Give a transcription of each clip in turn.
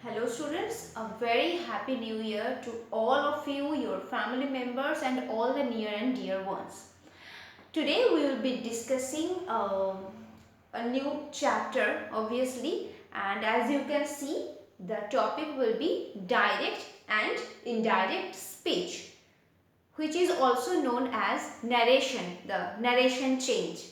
Hello students, a very happy new year to all of you, your family members and all the near and dear ones. Today we will be discussing a new chapter obviously, and as you can see the topic will be direct and indirect speech, which is also known as narration, the narration change.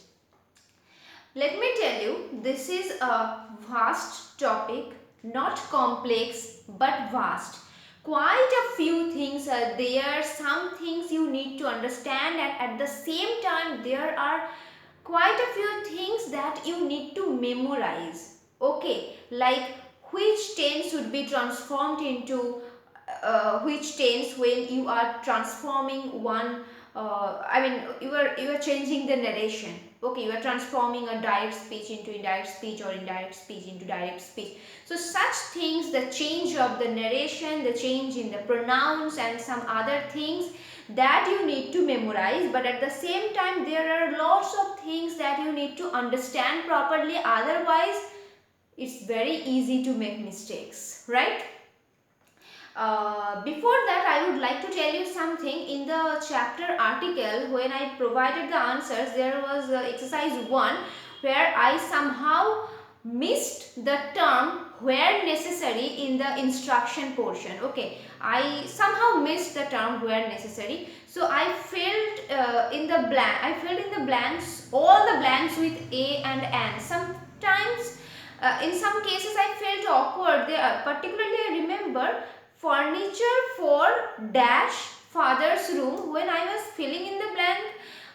Let me tell you, this is a vast topic, not complex but vast. Quite a few things are there, some things you need to understand, and at the same time there are quite a few things that you need to memorize. Okay, like which tense should be transformed into which tense when you are transforming one you are changing the narration. Okay, you are transforming a direct speech into indirect speech or indirect speech into direct speech. So such things, the change of the narration, the change in the pronouns and some other things that you need to memorize, but at the same time there are lots of things that you need to understand properly, otherwise it's very easy to make mistakes, right? Before that, I would like to tell you something. In the chapter article, when I provided the answers, there was exercise 1 where I somehow missed the term where necessary in the instruction portion. Okay, I somehow missed the term where necessary. So I filled in the blank. I filled in the blanks, all the blanks with a and an. Sometimes, in some cases, I felt awkward. Particularly, I remember furniture for dash father's room. When I was filling in the blank,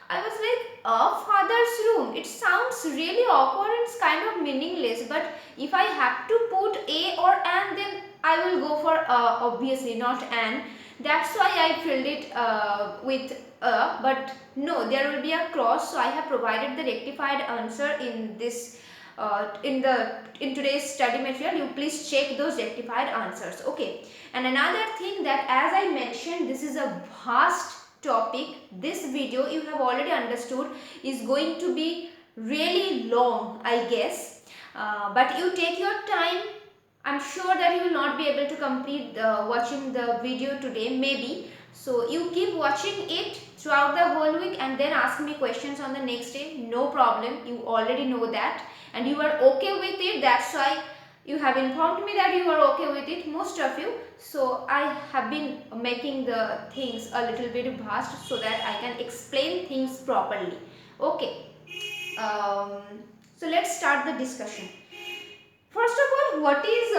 I was like, a father's room. It sounds really awkward and it's kind of meaningless. But if I have to put a or an, then I will go for obviously not an. That's why I filled it with a. But no, there will be a cross. So I have provided the rectified answer in this in today's study material. You please check those rectified answers. Okay, and another thing, that as I mentioned, this is a vast topic. This video, you have already understood, is going to be really long, I guess, but you take your time. I'm sure that you will not be able to complete watching the video today, maybe. So you keep watching it throughout the whole week and then ask me questions on the next day. No problem. You already know that and you are okay with it. That's why you have informed me that you are okay with it, most of you. So I have been making the things a little bit vast so that I can explain things properly. Okay. Um, so let's start the discussion. First of all, what is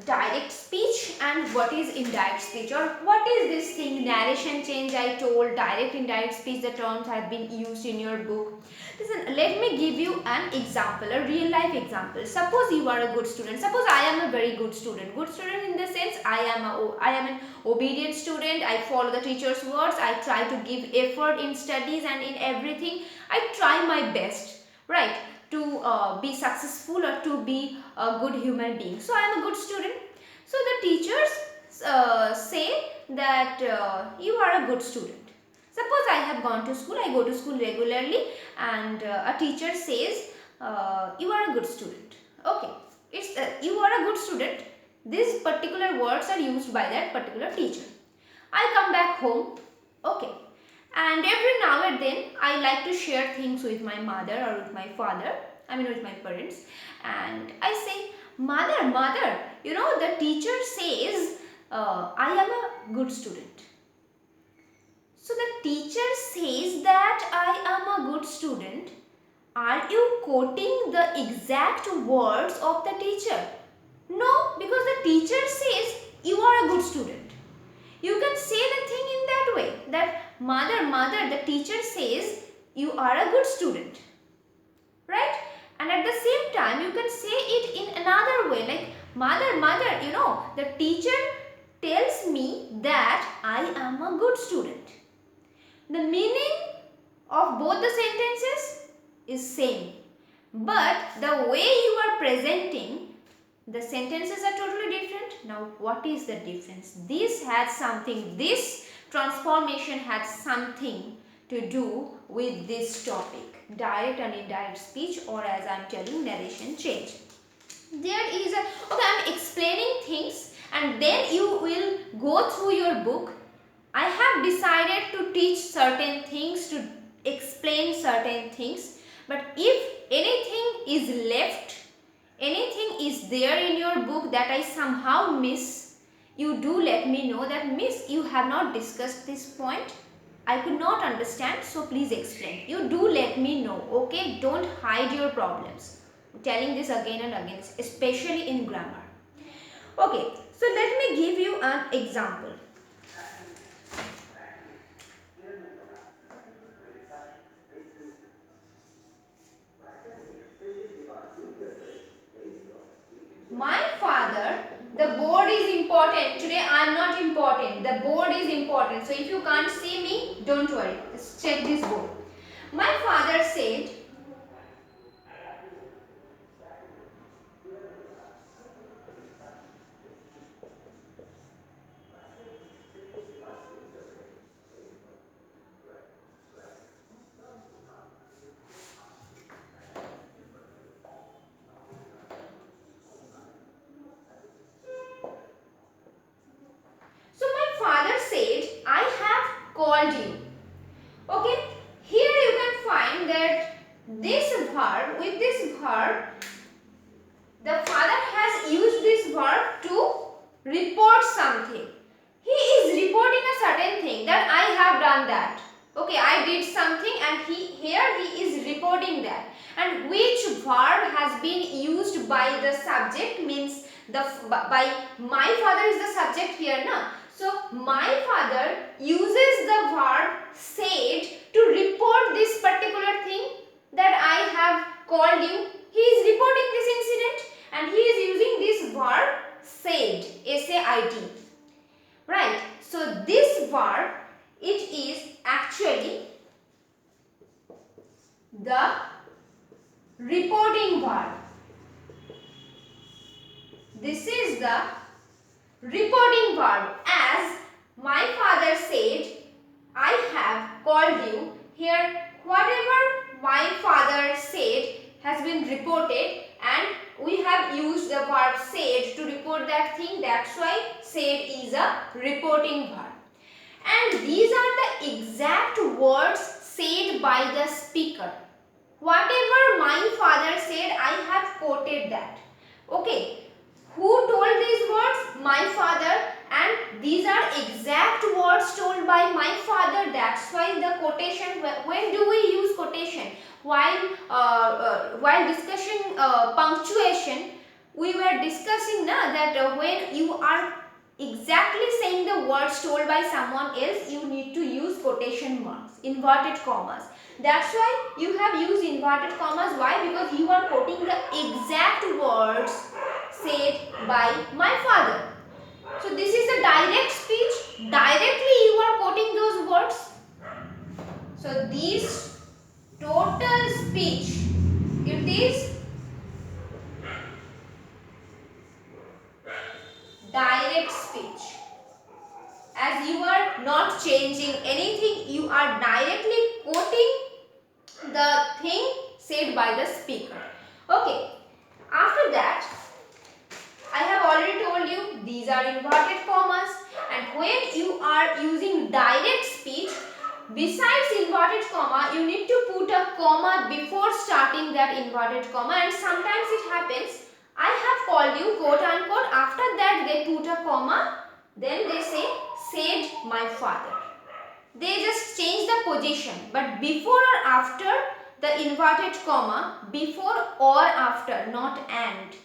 direct speech and what is indirect speech, or what is this thing narration change? I told direct, indirect speech, the terms have been used in your book. Listen, let me give you an example, a real life example. Suppose you are a good student. Suppose I am a very good student. Good student in the sense I am an obedient student. I follow the teacher's words. I try to give effort in studies and in everything. I try my best, right, to be successful or to be a good human being. So I am a good student. So the teachers say that you are a good student. Suppose I have gone to school, I go to school regularly, and a teacher says you are a good student. Okay, it's you are a good student. These particular words are used by that particular teacher. I come back home. Okay, and every now and then I like to share things with my mother or with my father, with my parents, and I say, mother, the teacher says I am a good student. So the teacher says that I am a good student. Are you quoting the exact words of the teacher? No, because the teacher says you are a good student. You can say the thing in that way, that mother, the teacher says you are a good student, right? And at the same time you can say it in another way, like mother, the teacher tells me that I am a good student. The meaning of both the sentences is same, but the way you are presenting the sentences are totally different. Now what is the difference? This transformation had something to do with this topic, direct and indirect speech, or as I am telling, narration change. There is a, okay, I am explaining things and then you will go through your book. I have decided to teach certain things, to explain certain things, but if anything is left, anything is there in your book that I somehow miss, you do let me know that, Miss, you have not discussed this point. I could not understand, so please explain. You do let me know, okay? Don't hide your problems. I'm telling this again and again, especially in grammar. Okay, so let me give you an example. My father, the board is important. Today I am not important. The board is important. So if you can't see me, don't worry. Just check this board. My father said, so my father said, I have called you. Okay, here you can find that this verb, with this verb, the father has used this verb to report something. He is reporting a certain thing, that I have done that. Okay, I did something, and here he is reporting that. And which verb has been used by the subject, means by my father is the subject here, na? So my father uses the verb said to report this particular thing, that I have called you. He is reporting this incident, and he is using this verb said, S-A-I-D. Right. So this verb, it is actually the reporting verb. This is the reporting verb. As my father said, I have called you. Here, whatever my father said has been reported, and we have used the verb said to report that thing. That's why said is a reporting verb. And these are the exact words said by the speaker. Whatever my father said, I have quoted that. Okay. Who told these words? My father. And these are exact words told by my father. That's why the quotation. When do we use quotation? While discussing punctuation, we were discussing that when you are exactly saying the words told by someone else, you need to use quotation marks, inverted commas. That's why you have used inverted commas. Why? Because you are quoting the exact words said by my father. So this is a direct speech. Directly you are quoting those words. So this total speech, it is direct speech. As you are not changing anything, you are directly quoting the thing said by the speaker. Okay. After that, I have already told you these are inverted commas, and when you are using direct speech, besides inverted comma, you need to put a comma before starting that inverted comma, and sometimes it happens, I have called you, quote unquote, after that they put a comma, then they say, said my father. They just change the position, but before or after the inverted comma, before or after, not and.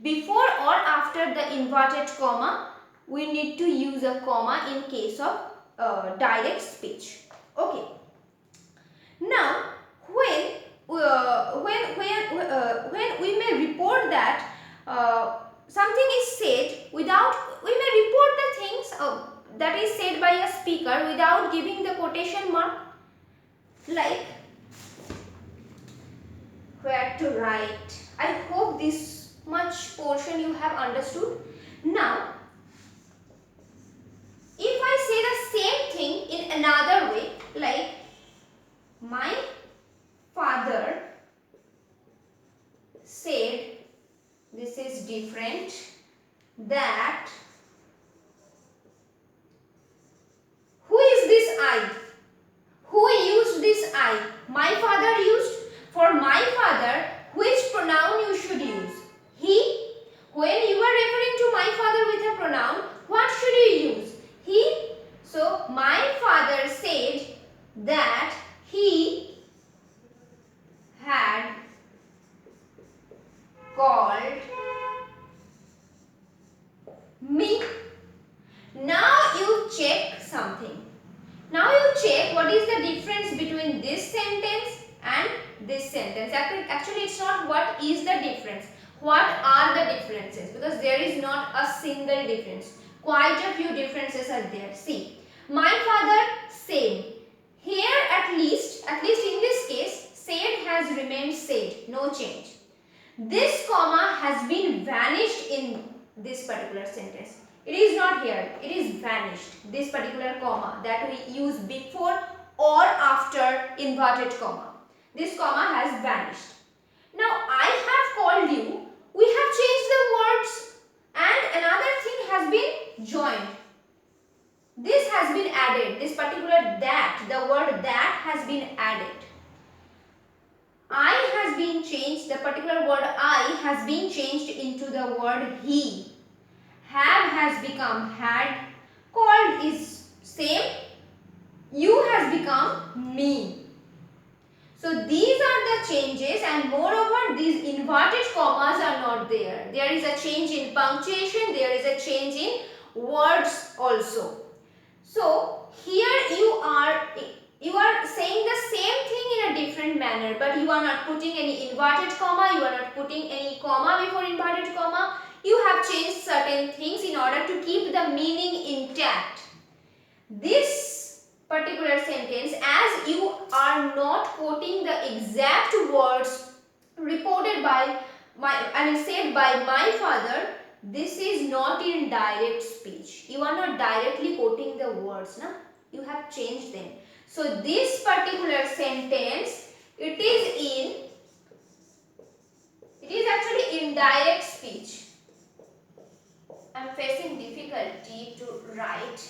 Before or after the inverted comma, we need to use a comma in case of direct speech. Okay. Now, when we may report that something is said without, we may report the things that is said by a speaker without giving the quotation mark, like where to write. I hope this much portion you have understood. Now, if I say the same thing in another way, like my father said, this is different, that I? Who used this I? My father used. For my father, which pronoun you should use? He. When you are referring to my father with a pronoun, what should you use? He. So, my father said that he had called me. Now you check something. Now you check what is the difference between this sentence and this sentence. Actually, it's not what is the difference. What are the differences? Because there is not a single difference. Quite a few differences are there. See, my father, same. Here at least in this case, said has remained said. No change. This comma has been vanished in this particular sentence. It is not here. It is vanished. This particular comma that we use before or after inverted comma. This comma has vanished. Now I have called you. We have changed the words and another thing has been joined. This has been added. This particular that, the word that has been added. I has been changed. The particular word I has been changed into the word he. Have has become had. Called is same. You has become me. So these are the changes, and moreover these inverted commas are not there. There is a change in punctuation. There is a change in words also. So here you are saying the same thing in a different manner, but you are not putting any inverted comma. You are not putting any comma before inverted comma. You have changed certain things in order to keep the meaning intact. This particular sentence, as you are not quoting the exact words reported by said by my father, this is not in direct speech. You are not directly quoting the words, na? You have changed them. So this particular sentence, it is actually indirect speech. I am facing difficulty to write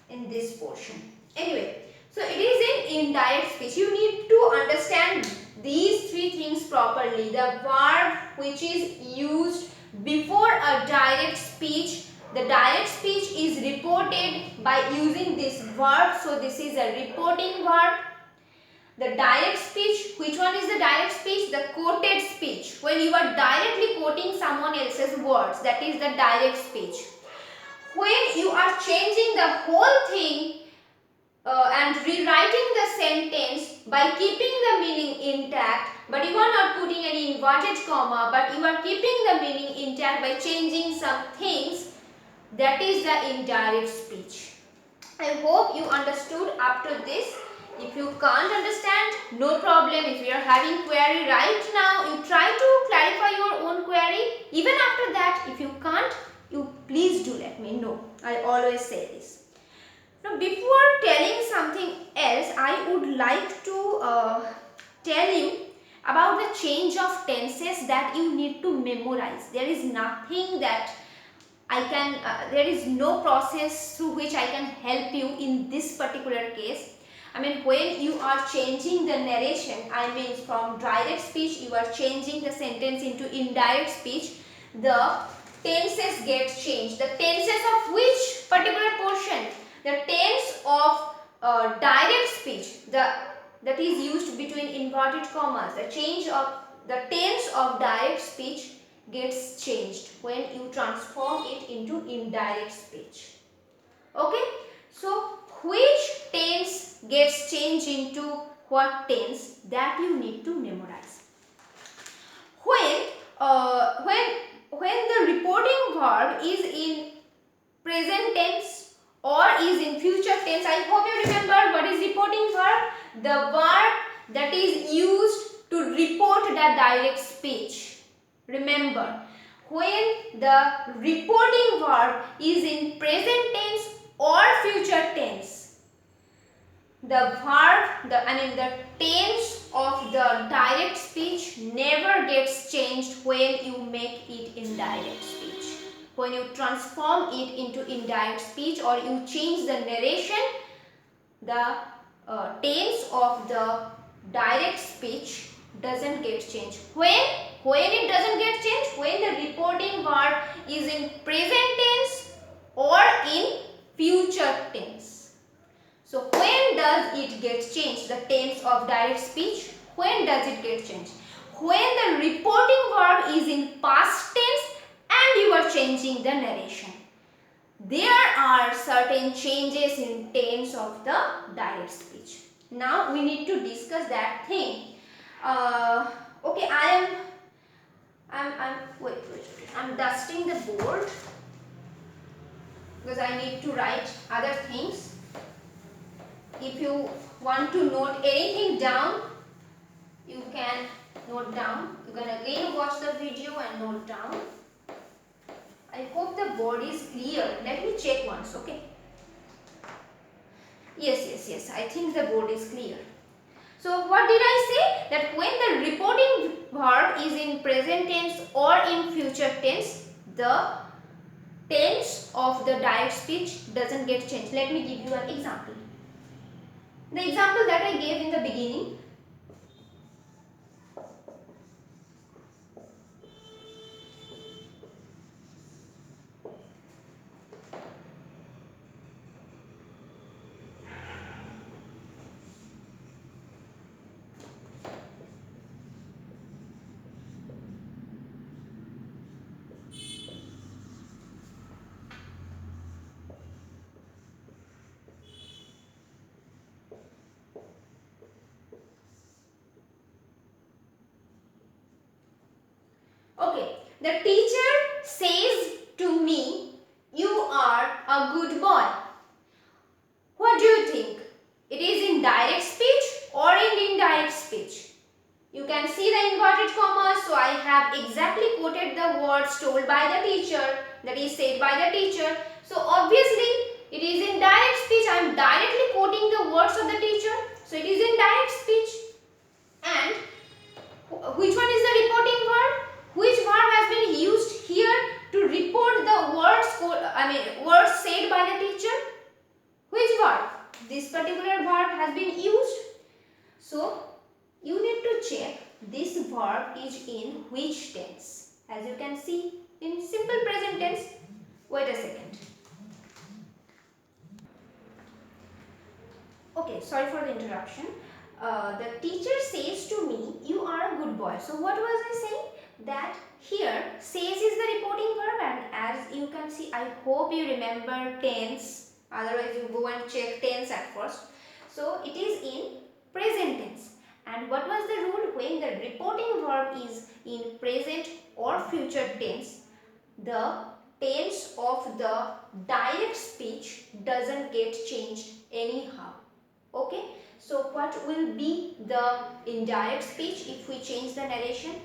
in this portion. Anyway, so it is in indirect speech. You need to understand these three things properly. The verb which is used before a direct speech. The direct speech is reported by using this verb. So this is a reporting verb. The direct speech, which one is the direct speech? The quoted speech. When you are directly quoting someone else's words, that is the direct speech. When you are changing the whole thing and rewriting the sentence by keeping the meaning intact, but you are not putting any inverted comma, but you are keeping the meaning intact by changing some things, that is the indirect speech. I hope you understood up to this. If you can't understand, no problem. If you are having query right now, you try to clarify your own query. Even after that, if you can't, you please do let me know. I always say this. Now, before telling something else, I would like to tell you about the change of tenses that you need to memorize. There is nothing that there is no process through which I can help you in this particular case. I mean, when you are changing the narration, I mean from direct speech, you are changing the sentence into indirect speech, the tenses get changed. The tenses of which particular portion? The tense of direct speech, that is used between inverted commas. The tense of direct speech gets changed when you transform it into indirect speech. Okay? So, which tense gets changed into what tense, that you need to memorize. When the reporting verb is in present tense or is in future tense, I hope you remember what is reporting verb? The verb that is used to report the direct speech. Remember, when the reporting verb is in present tense or future tense, the tense of the direct speech never gets changed when you make it indirect speech. When you transform it into indirect speech or you change the narration, the tense of the direct speech doesn't get changed. When it doesn't get changed? When the reporting verb is in present tense or in future tense. So when does it get changed? The tense of direct speech. When does it get changed? When the reporting verb is in past tense and you are changing the narration. There are certain changes in tense of the direct speech. Now we need to discuss that thing. Okay, I'm dusting the board because I need to write other things. If you want to note anything down, you can note down. You can again watch the video and note down. I hope the board is clear. Let me check once, okay? Yes. I think the board is clear. So what did I say? That when the reporting verb is in present tense or in future tense, the tense of the direct speech doesn't get changed. Let me give you an example. The example that I gave in the beginning. Okay, the teacher says to me, "You are a good boy." What do you think? It is in direct speech or in indirect speech? You can see the inverted commas, so I have exactly quoted the words told by the teacher, that is said by the teacher. So obviously it is in direct speech. I am directly quoting the words of the teacher. So it is in direct speech. And which one is the reporting verb? Which verb has been used here to report the words said by the teacher? Which verb? This particular verb has been used. So you need to check this verb is in which tense. As you can see in simple present tense. Wait a second. Okay, sorry for the interruption. The teacher says to me, "You are a good boy." So what was I saying? That here says is the reporting verb, and as you can see, I hope you remember tense. Otherwise you go and check tense at first. So it is in present tense. And what was the rule? When the reporting verb is in present or future tense, the tense of the direct speech doesn't get changed anyhow. Okay, so what will be the indirect speech if we change the narration?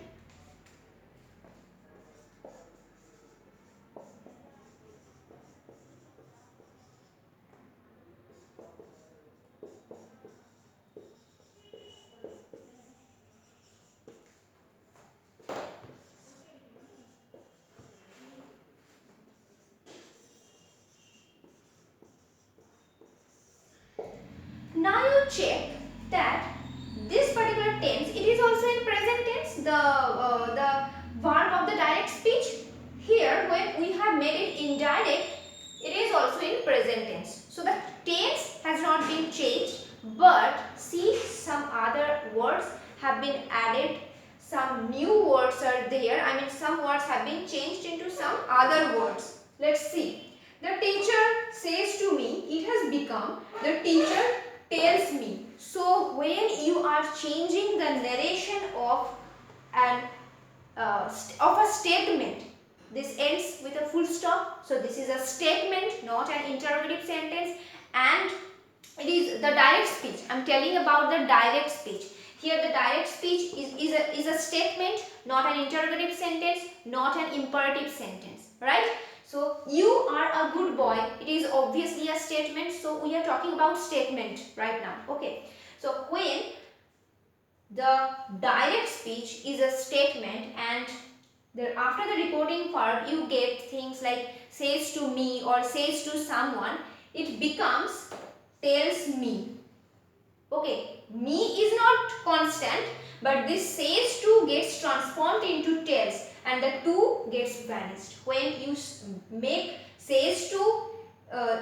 Now you check that this particular tense, it is also in present tense, the verb of the direct speech. Here when we have made it indirect, it is also in present tense. So the tense has not been changed, but see, some other words have been added, some new words are there. Some words have been changed into some other words. Let's see. The teacher says to me, it has become the teacher tells me. So when you are changing the narration of a statement, this ends with a full stop. So this is a statement, not an interrogative sentence, and it is the direct speech. I am telling about the direct speech. Here the direct speech is a statement, not an interrogative sentence, not an imperative sentence, right? So you are a good boy, it is obviously a statement, so we are talking about statement right now. Okay, so when the direct speech is a statement and after the reporting verb you get things like says to me or says to someone, it becomes tells me. Okay, me is not constant, but this says to gets transformed into tells, and the to gets vanished. When you make says to,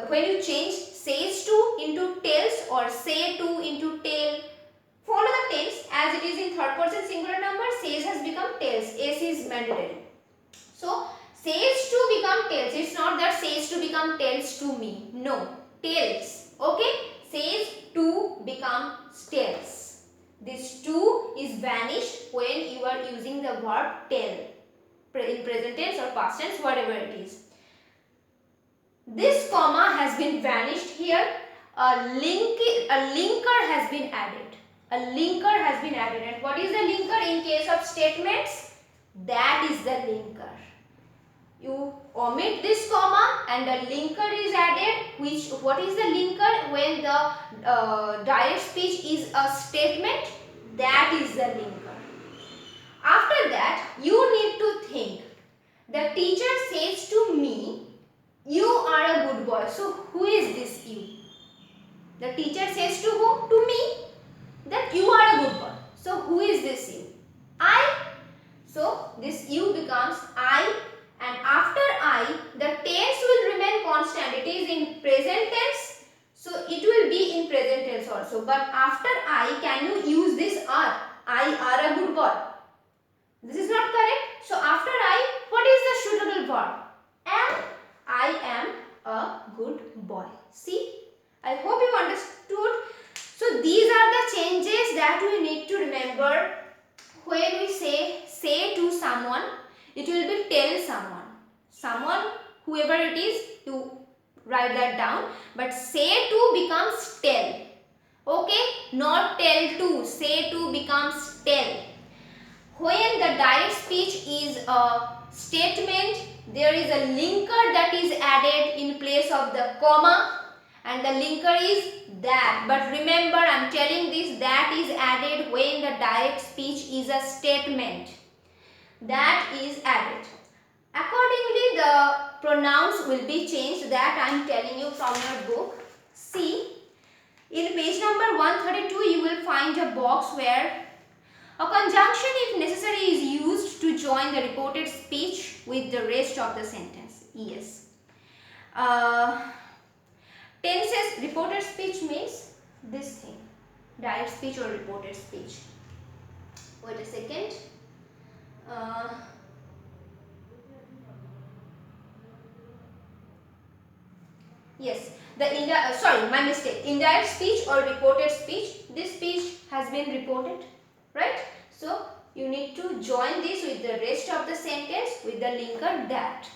when you change says to into tells or say to into tell, follow the tense as it is in third person singular number. Says has become tells. S is mandatory. So says to become tells. It's not that says to become tells to me. No, tells. Okay, says to become tells. This to is vanished when you are using the verb tell in present tense or past tense, whatever it is. This comma has been vanished here. A linker has been added. A linker has been added. And what is the linker in case of statements? That is the linker. You omit this comma and a linker is added. What is the linker? When the direct speech is a statement, that is the linker. After that, you need to think. The teacher says to me, you are a good boy. So who is this you? The teacher says to who? To me. That you are a good boy. So who is this you? I. So this you becomes I, and after I the tense will remain constant. It is in present tense, so it will be in present tense also. But after I, can you use this are? I are a good boy. This is not correct. So after I, what is the suitable verb? Am. I am a good boy. See, I hope you understood. So these are the changes that we need to remember when we say to someone. It will be tell someone. Someone, whoever it is, you write that down. But say to becomes tell. Okay, not tell to. Say to becomes tell. When the direct speech is a statement, there is a linker that is added in place of the comma, and the linker is that. But remember, I am telling this, that is added when the direct speech is a statement. That is added. Accordingly, the pronouns will be changed. That I am telling you from your book. See, in page number 132, you will find a box where a conjunction, if necessary, is used to join the reported speech with the rest of the sentence. Yes. Tenses, reported speech means this thing. Direct speech or reported speech. Wait a second. Yes. Sorry, my mistake. Indirect speech or reported speech. This speech has been reported. Right? So, you need to join this with the rest of the sentence with the linker that.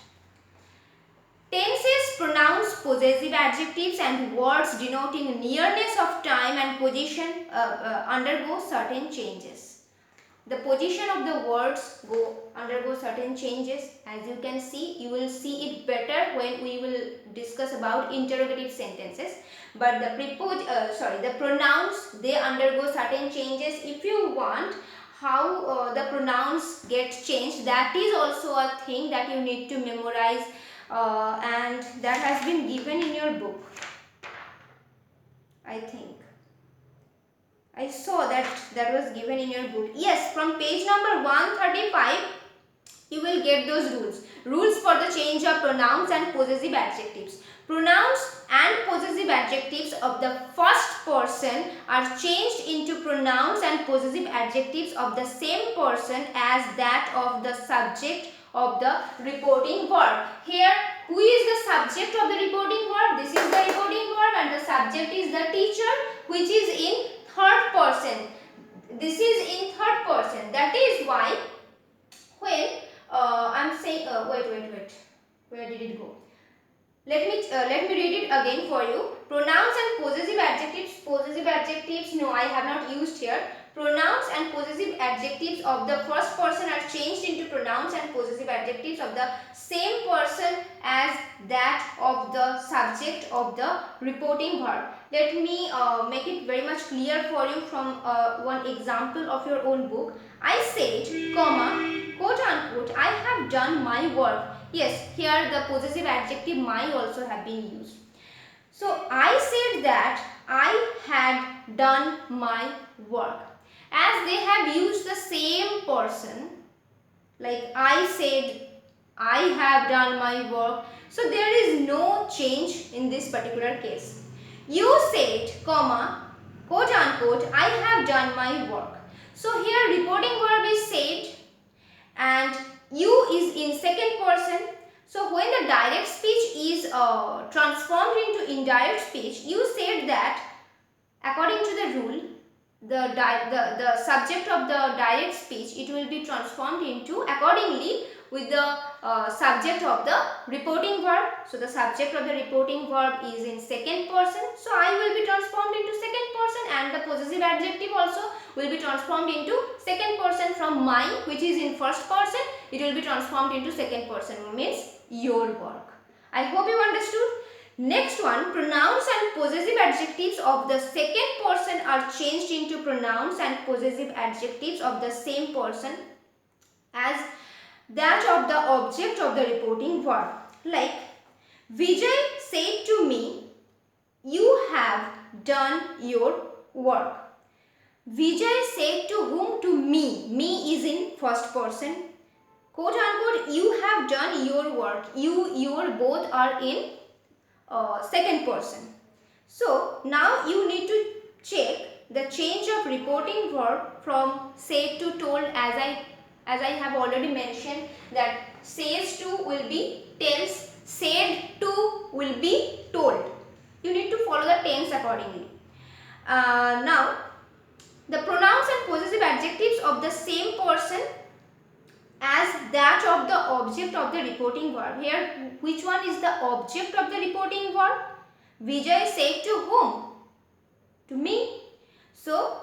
Tenses, pronouns, possessive adjectives and words denoting nearness of time and position undergo certain changes. The position of the words undergo certain changes. As you can see, you will see it better when we will discuss about interrogative sentences. But the pronouns, they undergo certain changes. If you want how the pronouns get changed, that is also a thing that you need to memorize, and that has been given in your book, I think. I saw that was given in your book. Yes, from page number 135, you will get those rules. Rules for the change of pronouns and possessive adjectives. Pronouns and possessive adjectives of the first person are changed into pronouns and possessive adjectives of the same person as that of the subject of the reporting verb. Here, who is the subject of the reporting verb? This is the reporting verb, and the subject is the teacher, which is in third person. This is in third person. That is why when I am saying wait, where did it go? Let me read it again for you. Pronouns and possessive adjectives. Possessive adjectives, no, I have not used here. Pronouns and possessive adjectives of the first person are changed into pronouns and possessive adjectives of the same person as that of the subject of the reporting verb. Let me make it very much clear for you from one example of your own book. I said, comma, quote unquote, I have done my work. Yes, here the possessive adjective my also have been used. So I said that I had done my work. As they have used the same person, like I said I have done my work, so there is no change in this particular case. You said, comma, quote unquote, I have done my work. So here reporting verb is said and you is in second person. So when the direct speech is transformed into indirect speech, you said that according to the rule, the subject of the direct speech, it will be transformed into accordingly with the subject of the reporting verb. So the subject of the reporting verb is in second person, so I will be transformed into second person, and the possessive adjective also will be transformed into second person from mine, which is in first person. It will be transformed into second person, means your work. I hope you understood. Next one, pronouns and possessive adjectives of the second person are changed into pronouns and possessive adjectives of the same person as that of the object of the reporting verb. Like, Vijay said to me, you have done your work. Vijay said to whom? To me. Me is in first person. Quote unquote, you have done your work. You, your both are in second person. So now you need to check the change of reporting verb from said to told, as I have already mentioned that says to will be tense, said to will be told. You need to follow the tense accordingly. Now the pronouns and possessive adjectives of the same person as that of the object of the reporting verb. Here, which one is the object of the reporting verb? Vijay said to whom? To me. So,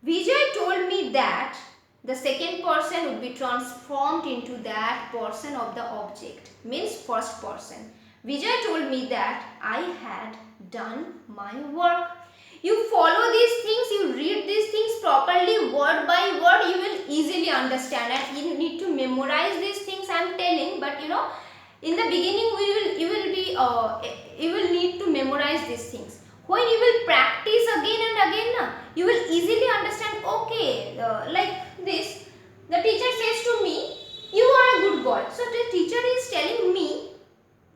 Vijay told me that the second person would be transformed into that person of the object, means first person. Vijay told me that I had done my work. You follow these things, you read these things properly word by word, you will easily understand, and you need to memorize these things I am telling, but you know, in the beginning you will need to memorize these things. When you will practice again and again, you will easily understand, okay, like this, the teacher says to me, you are a good boy. So the teacher is telling me,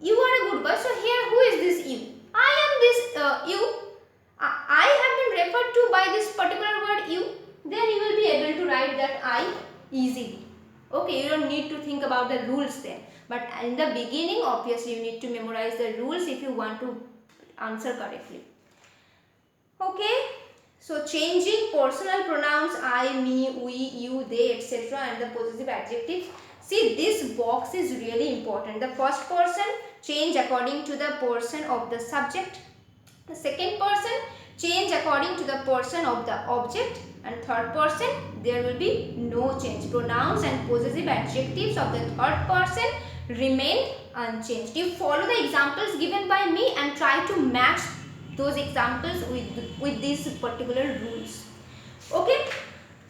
you are a good boy. So here, who is this you? I am this you. I have been referred to by this particular word you. Then you will be able to write that I easily. Okay, you don't need to think about the rules then. But in the beginning, obviously, you need to memorize the rules if you want to answer correctly. Okay, so changing personal pronouns I, me, we, you, they, etc. and the possessive adjectives. See, this box is really important. The first person, change according to the person of the subject. The second person, change according to the person of the object. And third person, there will be no change. Pronouns and possessive adjectives of the third person remain unchanged. You follow the examples given by me and try to match those examples with these particular rules. Okay,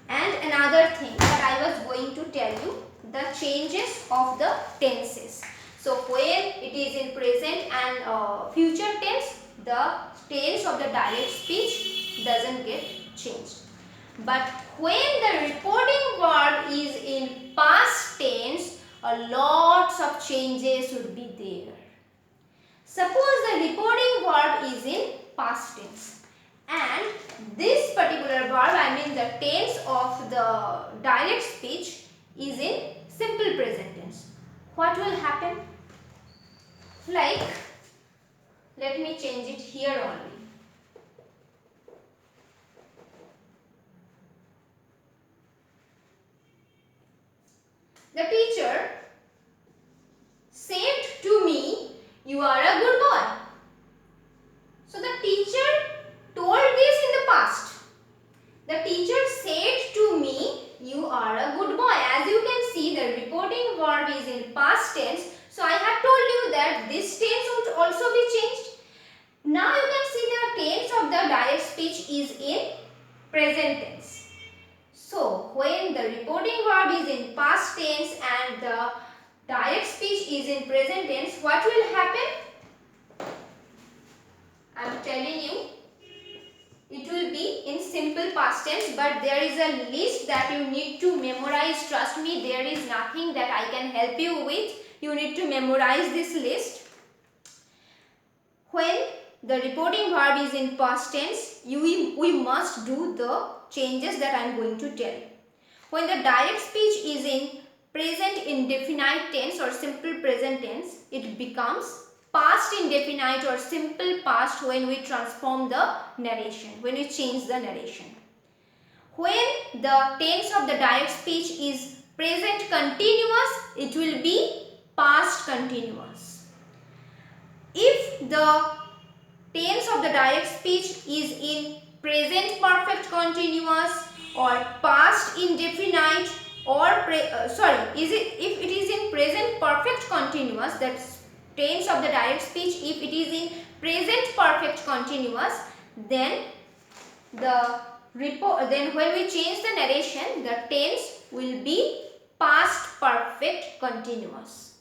and another thing that I was going to tell you, the changes of the tenses. So when it is in present and future tense, the tense of the direct speech doesn't get changed. But when the reporting verb is in past tense, a lots of changes would be there. Suppose the reporting verb is in past tense and this particular verb, I mean the tense of the direct speech, is in simple present tense. What will happen? Like, let me change it here only. The teacher said to me, you are a good boy. So the teacher told this in the past. The teacher said to me, you are a good boy. As you can see, the reporting verb is in past tense. So I have told you that this tense would also be changed. Now you can see past tense, but there is a list that you need to memorize. Trust me, there is nothing that I can help you with. You need to memorize this list. When the reporting verb is in past tense, we must do the changes that I am going to tell. When the direct speech is in present indefinite tense or simple present tense, it becomes past indefinite or simple past when we transform the narration, when we change the narration. When the tense of the direct speech is present continuous, it will be past continuous. If the tense of the direct speech is in present perfect continuous or past indefinite or if it is in present perfect continuous, that's tense of the direct speech, if it is in present perfect continuous, then when we change the narration, the tense will be past perfect continuous.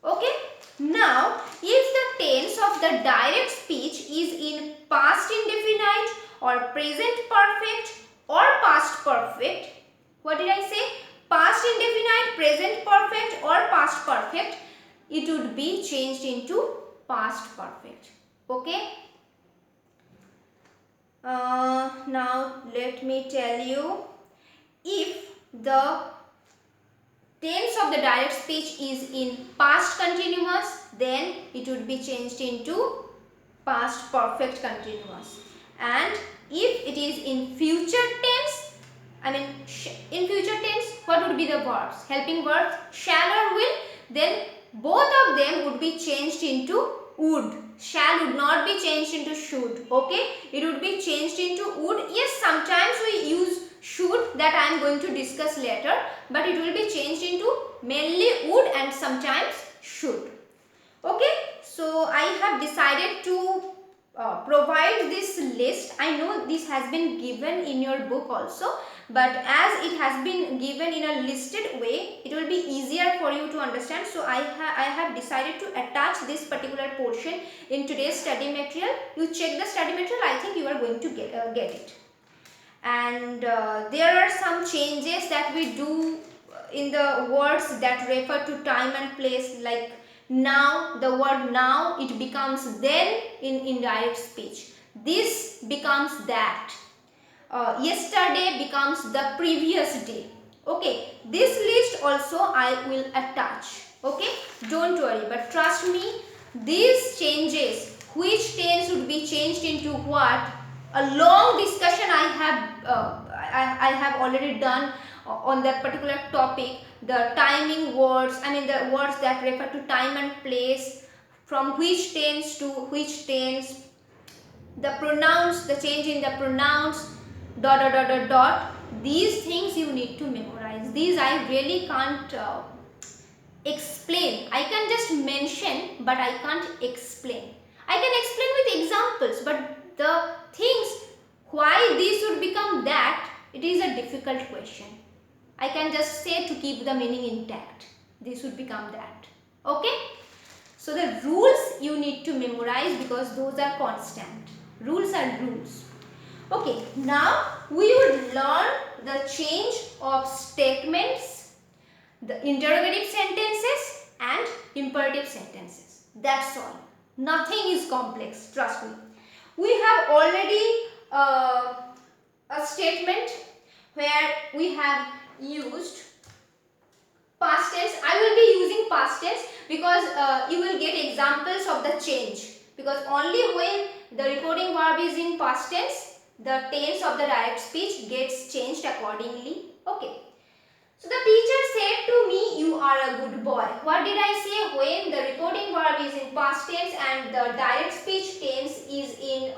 Okay. Now, if the tense of the direct speech is in past indefinite or present perfect or past perfect, what did I say? Past indefinite, present perfect or past perfect, it would be changed into past perfect. Okay. Now let me tell you, if the tense of the direct speech is in past continuous, then it would be changed into past perfect continuous. And if it is in future tense, in future tense, what would be the verbs? Helping verbs shall or will, then both of them would be changed into would. Shall would not be changed into should. Okay, it would be changed into would. Yes, sometimes we use should, that I am going to discuss later, but it will be changed into mainly would and sometimes should. Okay, so I have decided to provide this list. I know this has been given in your book also, but as it has been given in a listed way, it will be easier for you to understand. So I have decided to attach this particular portion in today's study material. You check the study material, I think you are going to get it. And there are some changes that we do in the words that refer to time and place, like now, the word now, it becomes then in indirect speech. This becomes that. Yesterday becomes the previous day. Okay, this list also I will attach. Okay, don't worry, but trust me, these changes, which tense would be changed into what, a long discussion I have already done on that particular topic. The timing words, the words that refer to time and place, from which tense to which tense, the pronouns, the change in the pronouns, dot dot dot dot dot. These things you need to memorize. These I really can't explain. I can just mention, but I can't explain. I can explain with examples, but the things why this would become that, it is a difficult question. I can just say to keep the meaning intact. This would become that. Okay? So the rules you need to memorize because those are constant. Rules are rules. Okay, now we would learn the change of statements, the interrogative sentences and imperative sentences. That's all. Nothing is complex, trust me. We have already a statement where we have used past tense. I will be using past tense because you will get examples of the change, because only when the reporting verb is in past tense, the tense of the direct speech gets changed accordingly. Okay. So the teacher said to me, you are a good boy. What did I say? When the reporting verb is in past tense and the direct speech tense is in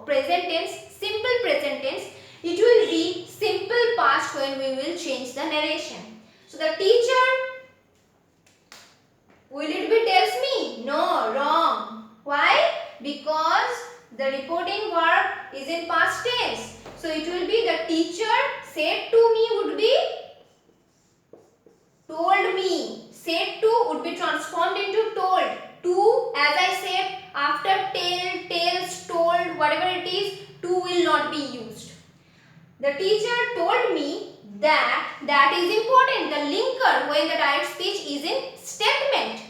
present tense, simple present tense, it will be simple past when we will change the narration. So the teacher, will it be tells me? No, wrong. Why? Because the reporting verb is in past tense. So it will be the teacher said to me would be told me. Said to would be transformed into told. To, as I said, after tell, tells, told, whatever it is, to will not be used. The teacher told me that is important. The linker when the direct speech is in statement.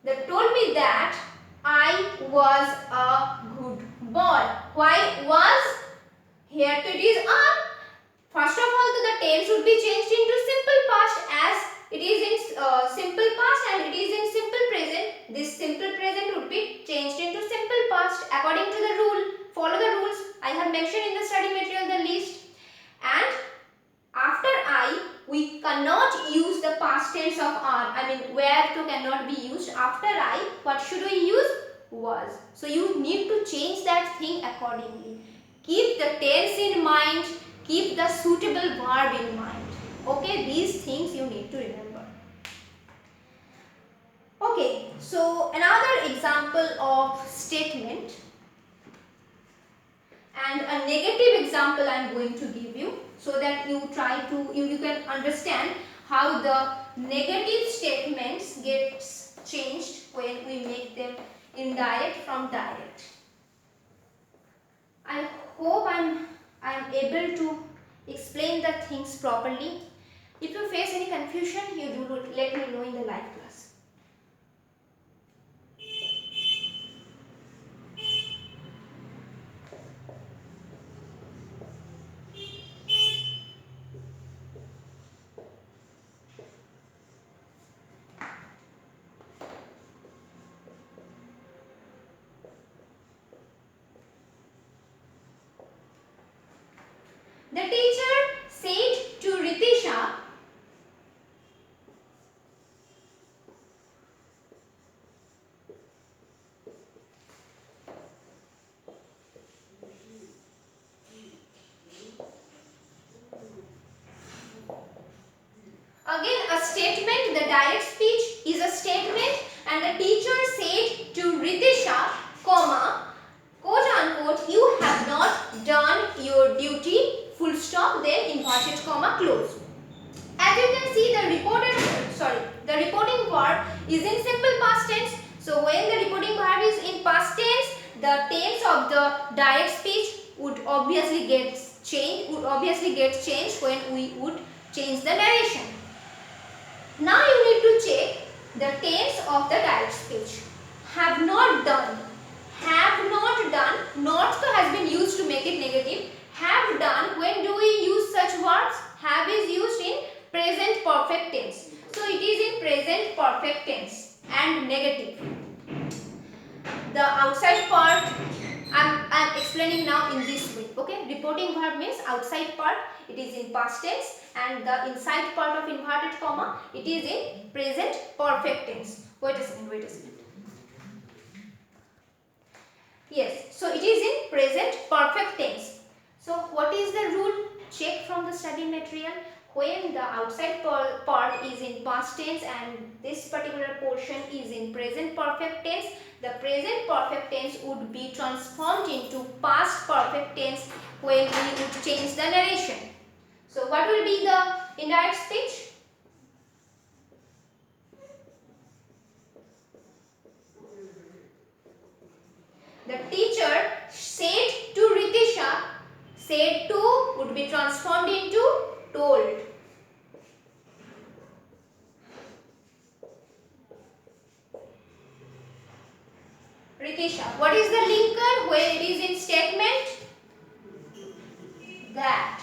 They told me that I was a good boy. Why was? Here it is are. First of all, the tense would be changed into simple past as it is in simple past and it is in simple present. This simple present would be changed into simple past according to the rule. Follow the rules. I have mentioned in the study material the list. And after I, we cannot use the past tense of are. I mean, where to cannot be used. After I, what should we use? Was. So you need to change that thing accordingly. Keep the tense in mind. Keep the suitable verb in mind. Okay, these things you need to remember. Okay, so another example of statement and a negative example I am going to give you so that you can understand how the negative statements gets changed when we make them indirect from direct. I hope I am able to explain the things properly. If you face any confusion, you do let me know in the live class. The teacher said to Ritisha, again a statement, the direct speech is a statement and the teacher said to Ritisha, comma, quote unquote, you have not done your duty, full stop, then inverted comma close. As you can see, the reporting verb is in simple past tense. So when the reporting verb is in past tense, the tense of the direct speech would obviously get changed when we would change the narration. Now you need to check the tense of the direct speech. Have not done. Have not done. Not has been used to make it negative. Have done. When do we use such verbs? Have is used in present perfect tense. So it is in present perfect tense and negative. The outside part I'm explaining now in this way. Okay, reporting verb means outside part, it is in past tense, and the inside part of inverted comma, it is in present perfect tense. Wait a second. Yes, so it is in present perfect tense. So what is the rule? Check from the study material. When the outside part is in past tense and this particular portion is in present perfect tense, the present perfect tense would be transformed into past perfect tense when we would change the narration. So what will be the indirect speech? The teacher said to Ritisha, said to would be transformed into told. Ritisha, what is the linker when it is in statement? That.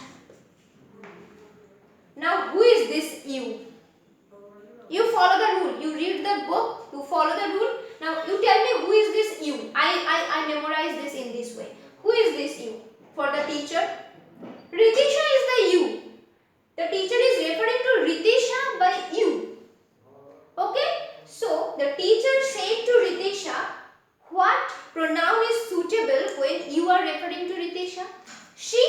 Now who is this you? You follow the rule. You read the book, you follow the rule. Now you tell me who is this you? I memorize this in this way. Who is this you? For the teacher, Ritisha is the you. The teacher is referring to Ritisha by you. Okay? So the teacher said to Ritisha, what pronoun is suitable when you are referring to Ritisha? She.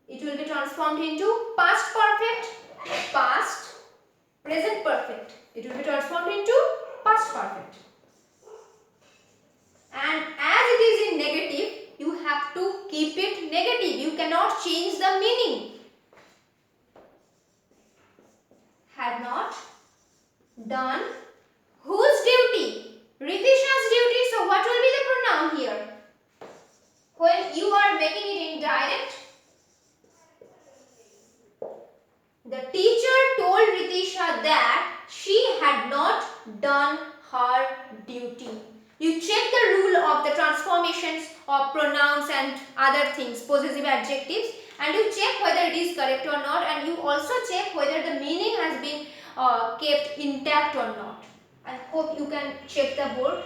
It will be transformed into past perfect, past, present perfect. It will be transformed into past perfect. And as it is in negative, you have to keep it negative. You cannot change the meaning. Had not done whose duty? Ritisha's duty. So what will be the pronoun? Ritisha that she had not done her duty. You check the rule of the transformations of pronouns and other things, possessive adjectives, and you check whether it is correct or not, and you also check whether the meaning has been kept intact or not. I hope you can check the board.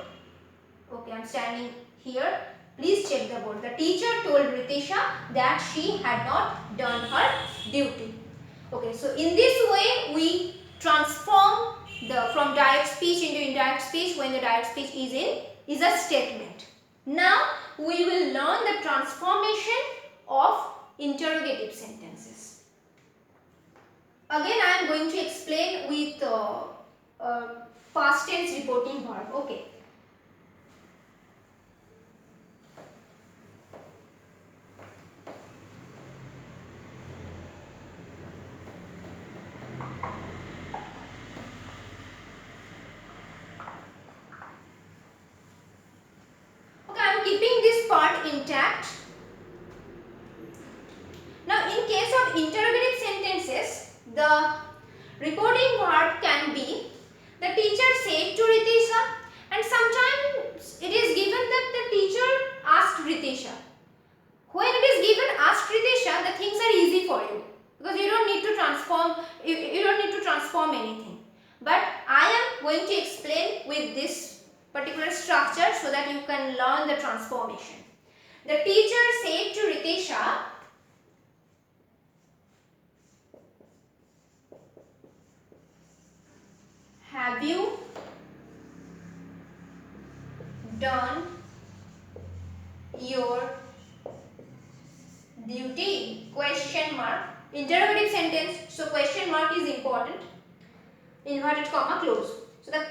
Okay, I am standing here. Please check the board. The teacher told Ritisha that she had not done her duty. Okay, so in this way we transform the from direct speech into indirect speech when the direct speech is a statement. Now we will learn the transformation of interrogative sentences. Again I am going to explain with past tense reporting verb. Okay. Keeping this part intact. Now in case of interrogative sentences, the reporting verb can be the teacher said to Ritisha, and sometimes it is given that the teacher asked Ritisha. When it is given asked Ritisha, the things are easy for you because you don't need to transform anything. But I am going to explain with this particular structure so that you can learn the transformation. The teacher said to Ritisha, have you done your duty? Question mark. Interrogative sentence, so question mark is important. Inverted comma close. So the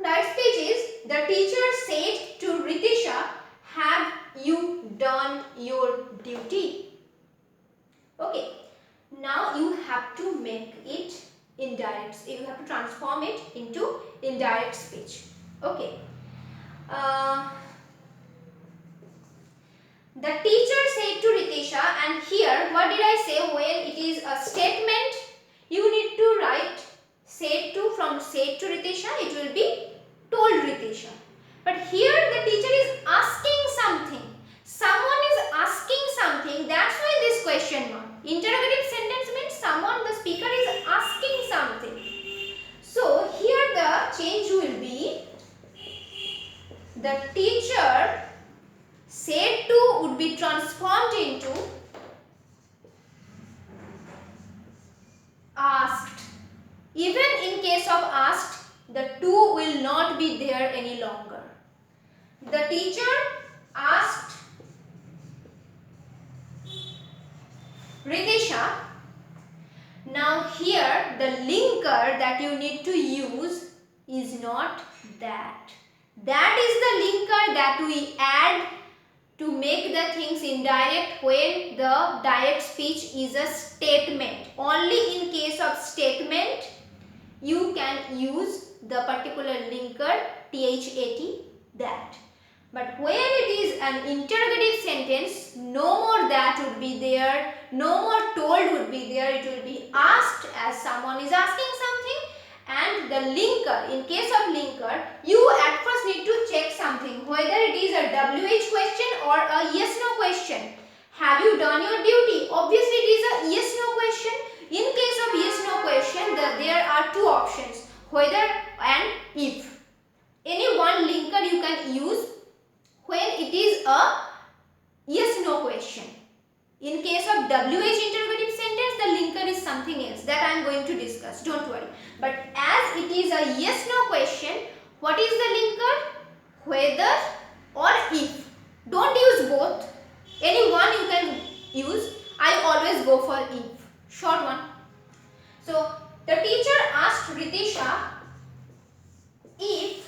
direct speech is the teacher said to Ritisha, have you done your duty? Okay. Now you have to make it indirect. You have to transform it into indirect speech. Okay. The teacher said to Ritisha, and here what did I say? When it is a statement, you need to write said to. From said to Ritisha, it will be told Ritisha. But here the teacher is asking something. Someone is asking something. That's why this question mark. Interrogative sentence means someone, the speaker is asking something. So here the change will be the teacher said to would be transformed into asked. Even in case of asked, the to will not be there any longer. The teacher asked Ritisha. Now here the linker that you need to use is not that. That is the linker that we add to make the things indirect when the direct speech is a statement. Only in case of statement you can use the particular linker THAT, that. But when it is an interrogative sentence, no more that would be there, no more told would be there, it will be asked as someone is asking something, and the linker, in case of linker, you at first need to check something, whether it is a WH question or a yes-no question. Have you done your duty? Obviously it is a yes-no question. In case of yes-no question, there are two options, whether and if. Any one linker you can use when it is a yes-no question. In case of WH interrogative sentence, the linker is something else that I am going to discuss. Don't worry. But as it is a yes-no question, what is the linker? Whether or if. Don't use both. Any one you can use. I always go for if. Short one. So the teacher asked Ritisha if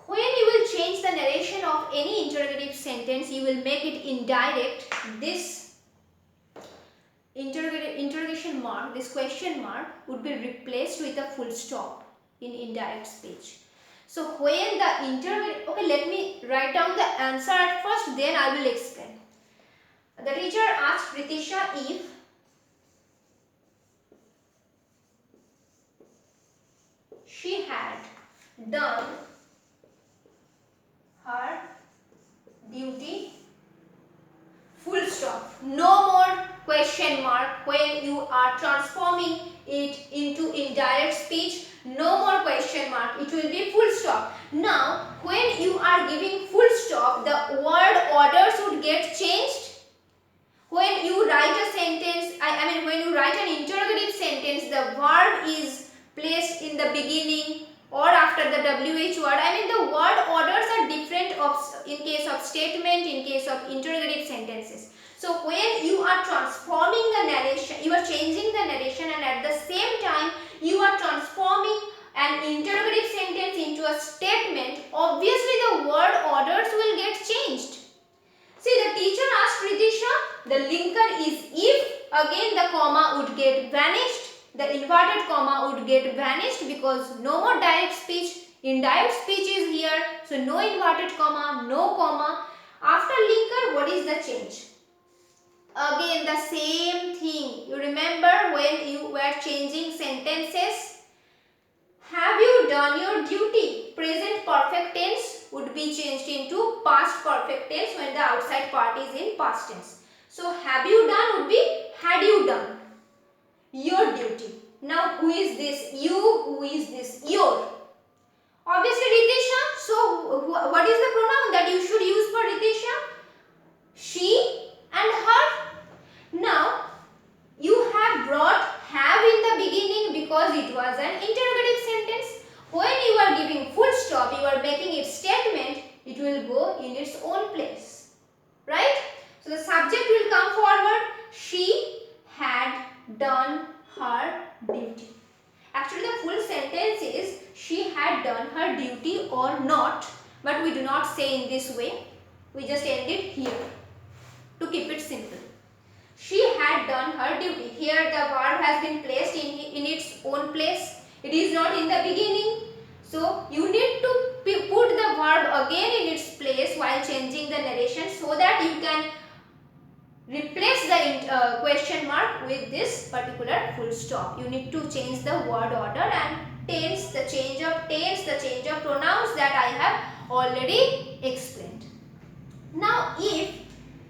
when you will change the narration of any interrogative sentence, you will make it indirect. This interrogation mark, this question mark would be replaced with a full stop in indirect speech. So when the okay, let me write down the answer at first, then I will explain. The teacher asked Ritisha if she had done her duty, full stop. No more question mark when you are transforming it into indirect speech. No more question mark. It will be full stop. Now, when you are giving full stop, the word orders would get changed. When you write a sentence, I mean when you write an interrogative sentence, the verb is placed in the beginning or after the WH word. I mean the word orders are different in case of statement, in case of interrogative sentences. So when you are transforming the narration, you are changing the narration, and at the same time you are transforming an interrogative sentence into a statement, obviously the word orders will get changed. See, the teacher asked Ritisha, the linker is if, again the comma would get vanished, the inverted comma would get vanished because no more direct speech, indirect speech is here, so no inverted comma, no comma. After linker, what is the change? Again the same thing. You remember when you were changing sentences? Have you done your duty? Present perfect tense would be changed into past perfect tense when the outside part is in past tense. So have you done would be had you done your duty. Now who is this? You. Who is this? Your. Obviously Ritisha. So what is the pronoun that you should use for Ritisha? She and her. Now you have brought have in the beginning because it was an interrogative sentence. When you are giving full stop, you are making it statement, it will go in its own place. Right? So the subject will come forward. She had done her duty. Actually the full sentence is she had done her duty or not, but we do not say in this way. We just end it here to keep it simple. She had done her duty. Here the verb has been placed in its own place. It is not in the beginning. So you need to put the verb again in its place while changing the narration so that you can replace the question mark with this particular full stop. You need to change the word order and tense, the change of pronouns that I have already explained. Now if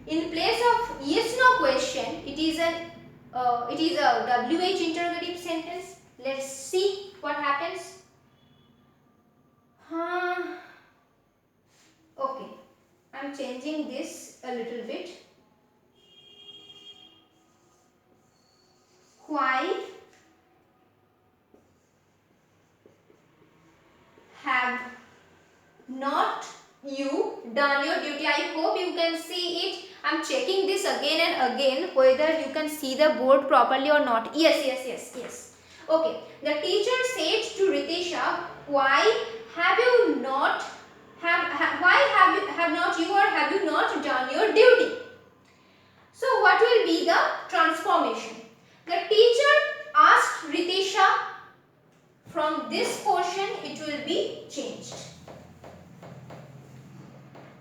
in place of yes no question, it is a WH interrogative sentence. Let's see what happens. Okay, I'm changing this a little bit. Why have not you done your duty? I hope you can see it. I'm checking this again and again whether you can see the board properly or not. Yes. Okay. The teacher said to Ritisha, why have you not done your duty? So what will be the transformation? The teacher asked Ritisha, from this portion it will be changed.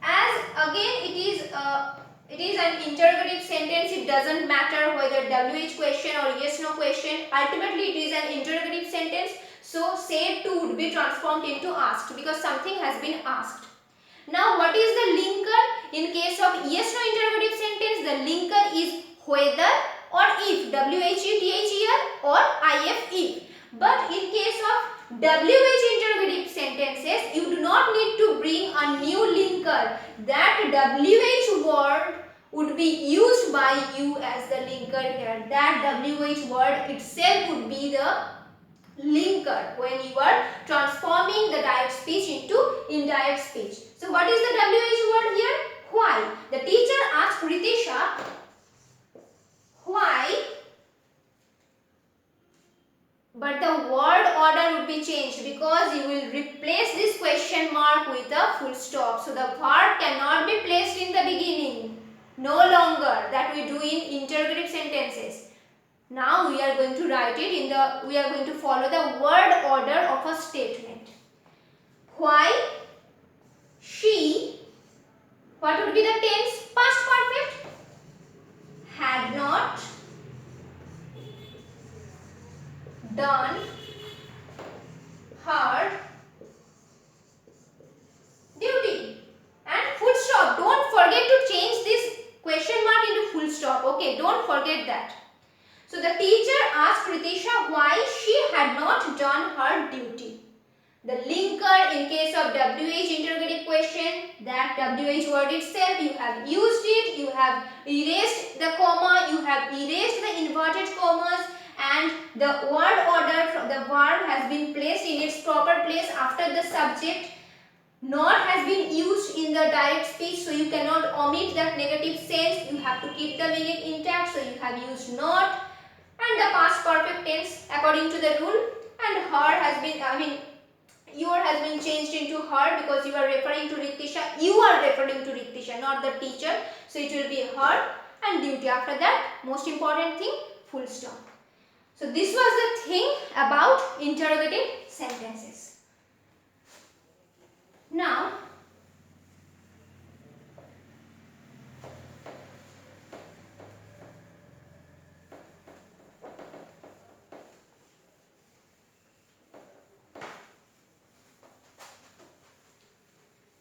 As again it is an interrogative sentence, it doesn't matter whether WH question or yes no question, ultimately it is an interrogative sentence. So said to would be transformed into asked because something has been asked. Now what is the linker? In case of yes no interrogative sentence, the linker is whether or if, WHETHER or IF if. But in case of WH interrogative sentences, you do not need to bring a new linker. That WH word would be used by you as the linker here. That WH word itself would be the linker when you are transforming the direct speech into indirect speech. So what is the WH word here? Why? The teacher asked Ritisha, why? But the word order would be changed because you will replace this question mark with a full stop. So the verb cannot be placed in the beginning. No longer, that we do in interrogative sentences. Now we are going to write it we are going to follow the word order of a statement. Why she, what would be the tense? Past perfect. Had not done her duty. And full stop. Don't forget to change this question mark into full stop. Okay, don't forget that. So the teacher asked Ritisha why she had not done her duty. The linker in case of WH interrogative question, that WH word itself, you have used it, you have erased the comma, you have erased the inverted commas, and the word order from the verb has been placed in its proper place after the subject. Not has been used in the direct speech, so you cannot omit that negative sense. You have to keep the meaning intact, so you have used not. And the past perfect tense according to the rule, and her has been, your has been changed into her because you are referring to Ritisha. You are referring to Ritisha, not the teacher. So it will be her, and duty after that. Most important thing, full stop. So this was the thing about interrogative sentences. Now,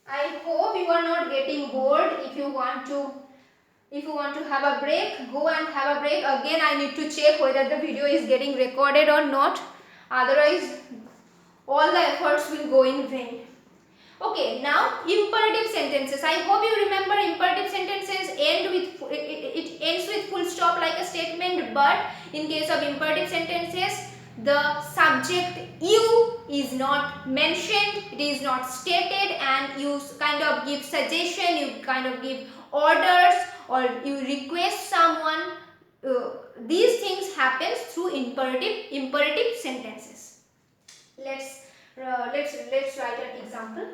I hope you are not getting bored. If you want to have a break, go and have a break. Again, I need to check whether the video is getting recorded or not. Otherwise, all the efforts will go in vain. Okay, now imperative sentences. I hope you remember imperative sentences it ends with full stop like a statement, but in case of imperative sentences, the subject you is not mentioned, it is not stated, and you kind of give suggestion, you kind of give orders, or you request someone. These things happens through imperative sentences. Let's write an example.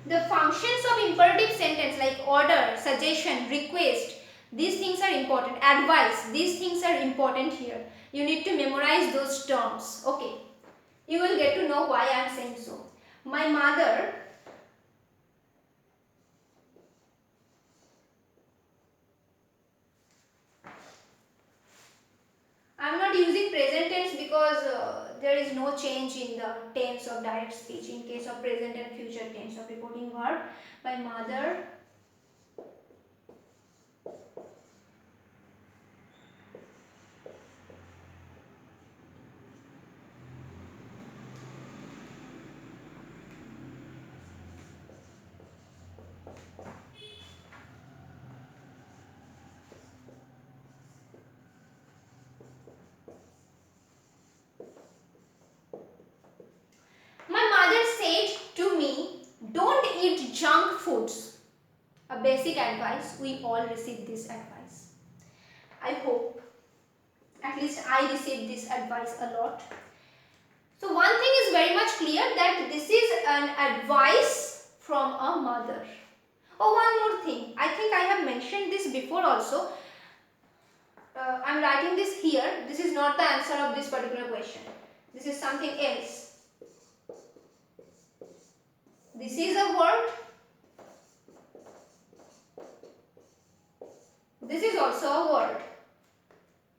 The functions of imperative sentence like order, suggestion, request, these things are important. Advice, these things are important here. You need to memorize those terms. Okay. You will get to know why I am saying so. My mother I am not using present tense because there is no change in the tense of direct speech in case of present and future tense of reporting verb. My mother said to me, don't eat junk foods. A basic advice, we all receive this advice. I hope, at least I received this advice a lot. So one thing is very much clear that this is an advice from a mother. Oh, one more thing. I think I have mentioned this before also. I am writing this here. This is not the answer of this particular question. This is something else. This is a word. This is also a word.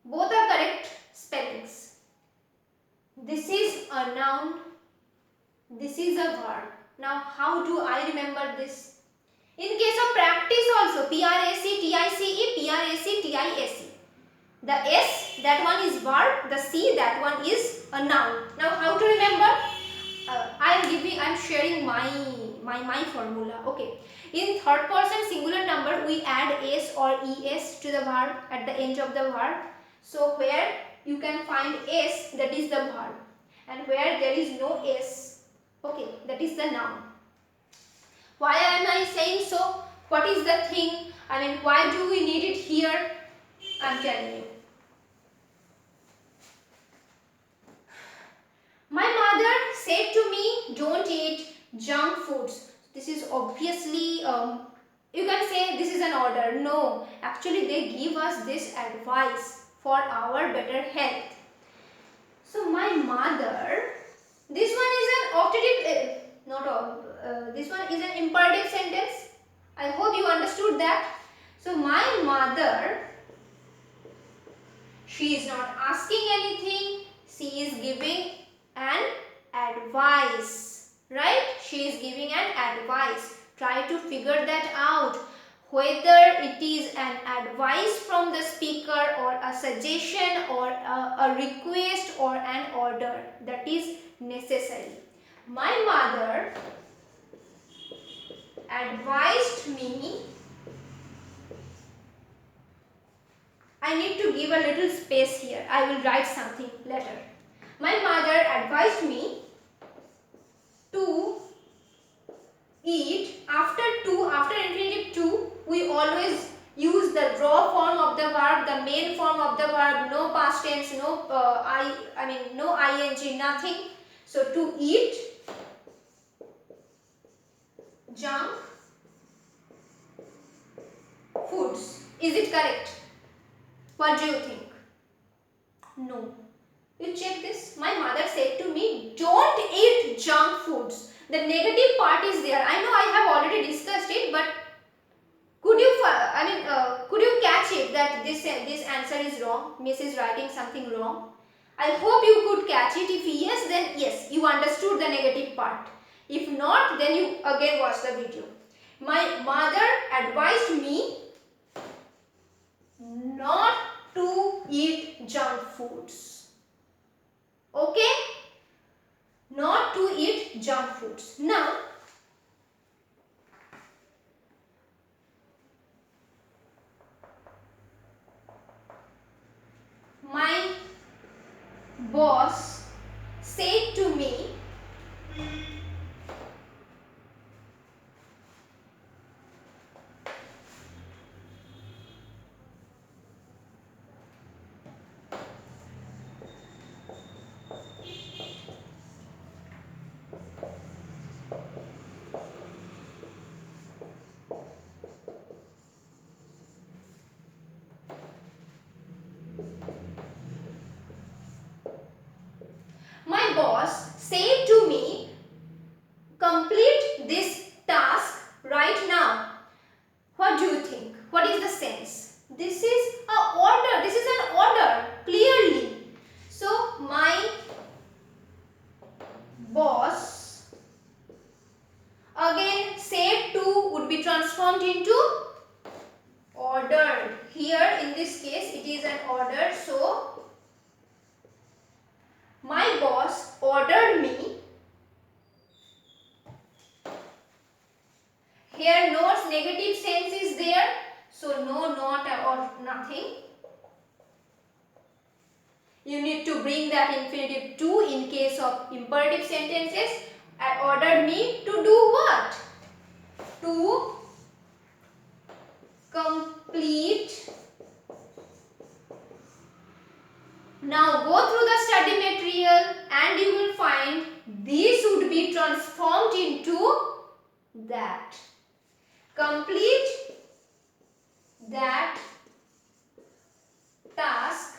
Both are correct spellings. This is a noun. This is a verb. Now, how do I remember this? In case of practice also, P-R-A-C-T-I-C-E, P-R-A-C-T-I-S-E. The S, that one is verb. The C, that one is a noun. Now, how to remember? I'm sharing my formula. Okay. In third person singular number, we add S or ES to the verb at the end of the verb. So where you can find S, that is the verb, and where there is no S, okay, that is the noun. Why am I saying so? What is the thing? I mean, why do we need it here? I'm telling you. My mother said to me, don't eat junk foods. This is obviously, you can say this is an order. No, actually they give us this advice for our better health. So my mother, this one is an optative, this one is an imperative sentence. I hope you understood that. So my mother She is not asking anything. She is giving an advice. Right? She is giving an advice. Try to figure that out. Whether it is an advice from the speaker or a suggestion or a request or an order that is necessary. My mother advised me. I need to give a little space here. I will write something later. My mother advised me to eat after infinitive to. We always use the raw form of the verb, the main form of the verb, no past tense, no no ing, nothing. So to eat junk foods. Is it correct? What do you think? No. You check this. My mother said to me, don't eat junk foods. The negative part is there. I know I have already discussed it, but could you catch it that this answer is wrong? Miss is writing something wrong. I hope you could catch it. If yes, then yes, you understood the negative part. If not, then you again watch the video. My mother advised me not to eat junk foods. Okay? Not to eat junk foods. Now, my boss said to me, my boss said to me, complete this task right now. What do you think? What is the sense? This is an order. This is an order, clearly. So, my boss again said to would be transformed into ordered. Here in this case it is an order. So, my boss ordered me. Here no negative sense is there. So, no, not or nothing. You need to bring that infinitive to in case of imperative sentences. Ordered me to do what? To complete. Now go through the study material and you will find this would be transformed into that. Complete that task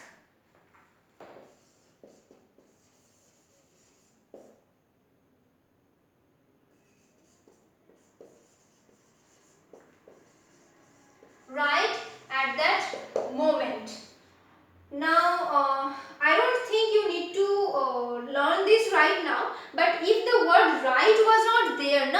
right at that moment. Now, I don't think you need to learn this right now, but if the word right was not there,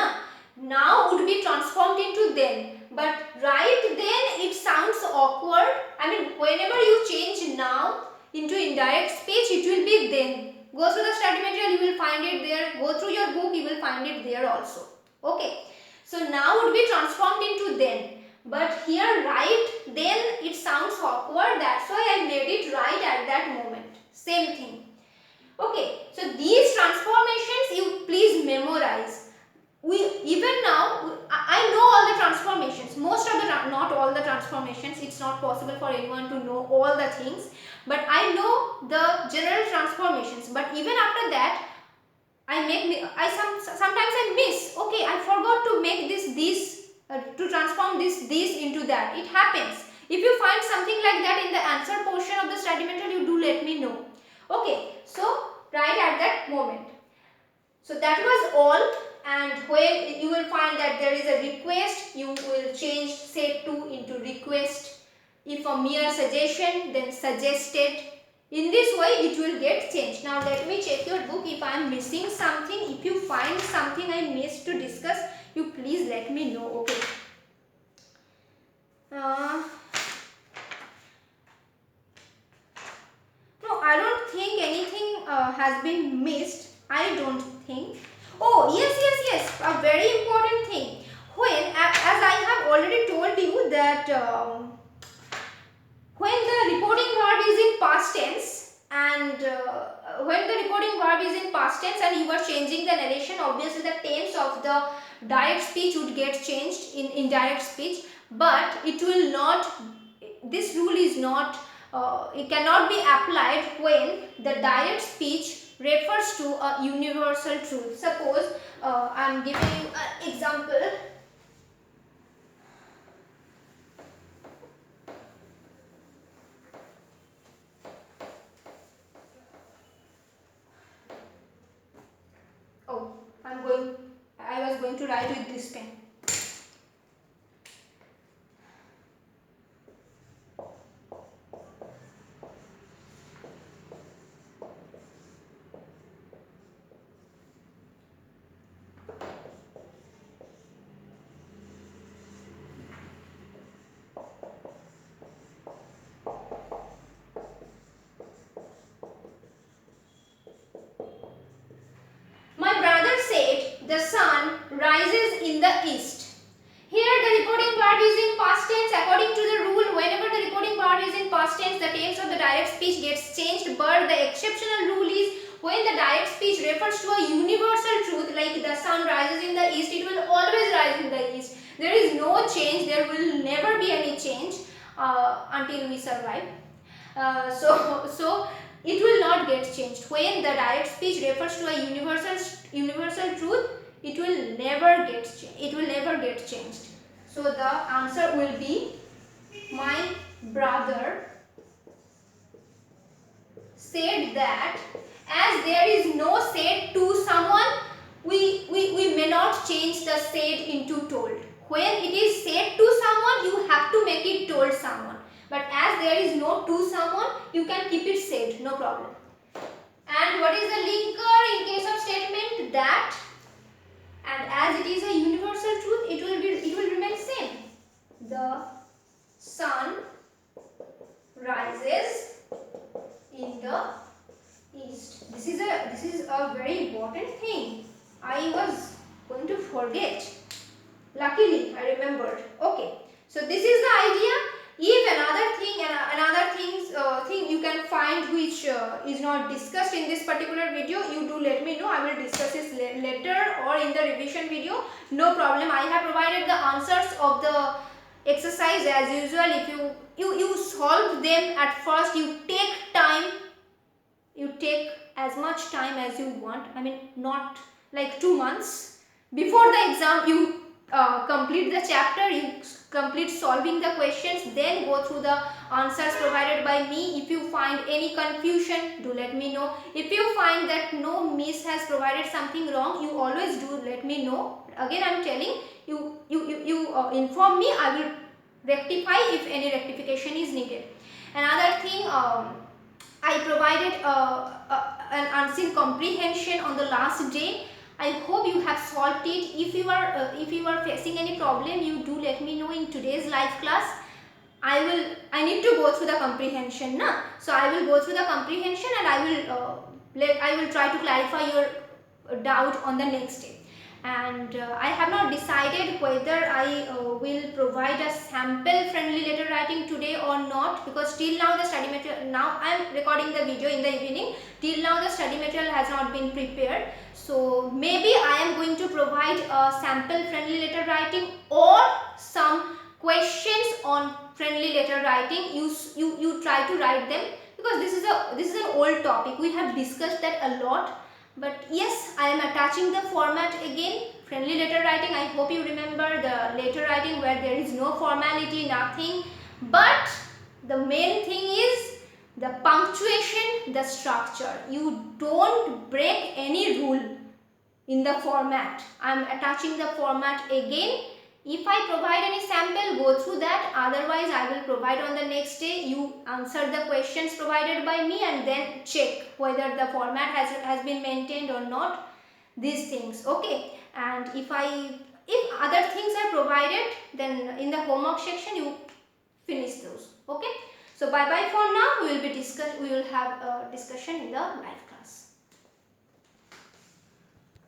now would be transformed into then. But right then it sounds awkward. I mean, whenever you change now into indirect speech, it will be then. Go through the study material, you will find it there. Go through your book, you will find it there also. Okay. So now would be transformed into then. But here right then it sounds awkward. That's why I made it right at that moment. Same thing. Okay. So these transformations you please memorize. Even now I know all the transformations, most of the not all the transformations. It's not possible for anyone to know all the things, but I know the general transformations. But even after that sometimes I miss. Okay, I forgot to make this to transform this into that. It happens. If you find something like that in the answer portion of the study material, you do let me know. Okay, so right at that moment. So that was all. And when you will find that there is a request, you will change say to into request. If a mere suggestion, then suggested. In this way it will get changed. Now let me check your book if I am missing something. If you find something I missed to discuss, you please let me know. Okay. No, I don't think anything has been missed. I don't think. Oh, yes. A very important thing. When, as I have already told you that when the reporting verb is in past tense and when the reporting verb is in past tense and you are changing the narration, obviously the tense of the direct speech would get changed in indirect speech, but it will not, this rule is not, it cannot be applied when the direct speech refers to a universal truth. Suppose I am giving you an example. Oh, I was going to write with this pen. My brother said the sun rises in the east. Here the reporting verb is in past tense. According to the rule, whenever the reporting verb is in past tense, the tense of the direct speech gets changed, but the exceptional rule is when the direct speech refers to a universal truth like the sun rises in the east, it will always rise in the east. There is no change, there will never be any change until we survive. So it will not get changed. When the direct speech refers to a universal truth, it will never get changed. So the answer will be, my brother said that. As there is no said to someone, we may not change the said into told. When it is said to someone, you have to make it told someone. But as there is no to someone, you can keep it said, no problem. And what is the linker in case of statement? That. And as it is a universal truth, it will remain same. The sun rises in the east. This is a very important thing. I was going to forget. Luckily, I remembered. Okay. So this is the idea. If another thing you can find which is not discussed in this particular video, you do let me know. I will discuss this later or in the revision video. No problem. I have provided the answers of the exercise as usual. If you solve them at first, you take time. You take as much time as you want. I mean, not like 2 months. Before the exam, you complete the chapter, you complete solving the questions, then go through the answers provided by me. If you find any confusion, do let me know. If you find that no, miss has provided something wrong, you always do let me know. Again, I am telling you, inform me. I will rectify if any rectification is needed. Another thing, I provided an unseen comprehension on the last day. I hope you have solved it. If you are facing any problem, you do let me know in today's live class. I need to go through the comprehension, na? So I will go through the comprehension and I will try to clarify your doubt on the next day. And I have not decided whether I will provide a sample friendly letter writing today or not, because till now the study material, now I am recording the video in the evening, till now the study material has not been prepared. So maybe I am going to provide a sample friendly letter writing or some questions on friendly letter writing. You try to write them, because this is an old topic. We have discussed that a lot. But yes, I am attaching the format again. Friendly letter writing, I hope you remember the letter writing where there is no formality, nothing. But the main thing is the punctuation, the structure. You don't break any rule in the format. I am attaching the format again. If I provide any sample, go through that. Otherwise, I will provide on the next day. You answer the questions provided by me and then check whether the format has been maintained or not. These things, okay. And if other things are provided, then in the homework section you finish those, okay. So bye bye for now. We will have a discussion in the live class.